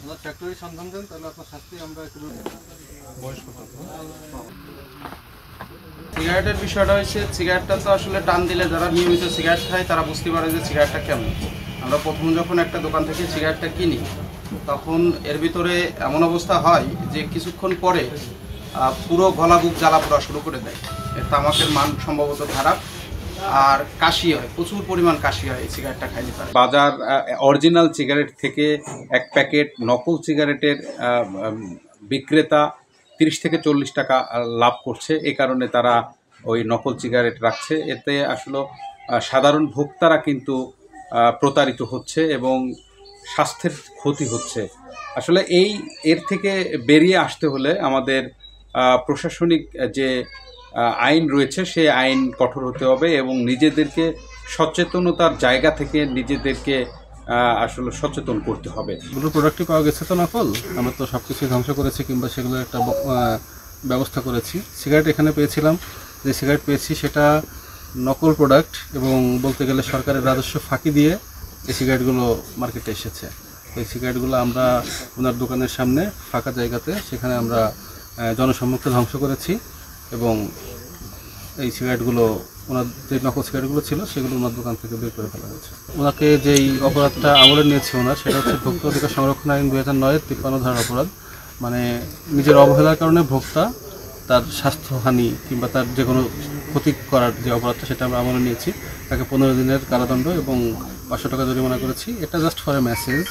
ওনার factory সন্ধান দেন, তাহলে আপনার শাস্তি আমরা একটু বয়স্ক থাকবো। সিগারেটের বিষয়টা হচ্ছে, সিগারেটটা তো আসলে টান দিলে যারা নিয়মিত সিগারেট খায় তারা বুঝতে পারে যে সিগারেটটা কেমন। আমরা প্রথম যখন একটা দোকান থেকে সিগারেটটা কিনি তখন এর ভিতরে এমন অবস্থা হয় যে কিছুক্ষণ পরে পুরো গলা বুক জ্বালা পোড়া শুরু করে দেয়। এর তামাকের মান সম্ভবত খারাপ, আর কাশি হয়, প্রচুর পরিমাণ কাশি হয় এই সিগারেটটা খাইলে পারে। বাজার অরিজিনাল সিগারেট থেকে এক প্যাকেট নকল সিগারেটের বিক্রেতা 30 থেকে 40 টাকা লাভ করছে। এই কারণে তারা ওই নকল সিগারেট রাখছে। এতে আসলে সাধারণ ভোক্তারা কিন্তু প্রতারিত হচ্ছে এবং স্বাস্থ্যের ক্ষতি হচ্ছে। আসলে এর থেকে বেরিয়ে আসতে হলে আমাদের প্রশাসনিক যে আইন রয়েছে সেই আইন কঠোর হতে হবে এবং নিজেদেরকে সচেতনতার জায়গা থেকে নিজেদেরকে আসলে সচেতন করতে হবে। দুটো প্রোডাক্টই পাওয়া গেছে তো নকল, আমরা তো সব কিছুই ধ্বংস করেছি কিংবা সেগুলোর একটা ব্যবস্থা করেছি। সিগারেট এখানে পেয়েছিলাম, যে সিগারেট পেয়েছি সেটা নকল প্রোডাক্ট এবং বলতে গেলে সরকারের রাজস্ব ফাঁকি দিয়ে এই সিগারেটগুলো মার্কেটে এসেছে। এই সিগারেটগুলো আমরা ওনার দোকানের সামনে ফাঁকা জায়গাতে সেখানে আমরা জনসম্মুখে ধ্বংস করেছি এবং এই সিগারেটগুলো ওনার যে নকল সিগারেটগুলো ছিল সেগুলো ওনার দোকান থেকে বের করে ফেলা হয়েছে। ওনাকে যেই অপরাধটা আমলে নিয়েছে ওনার, সেটা হচ্ছে ভোক্তা অধিকার সংরক্ষণ আইন 2009-এর 53 ধারার অপরাধ। মানে নিজের অবহেলার কারণে ভোক্তা তার স্বাস্থ্যহানি কিংবা তার যে কোনো ক্ষতি করার যে অপরাধটা সেটা আমরা আমলে নিয়েছি। তাকে 15 দিনের কারাদণ্ড এবং 500 টাকা জরিমানা করেছি। এটা জাস্ট ফর এ মেসেজ।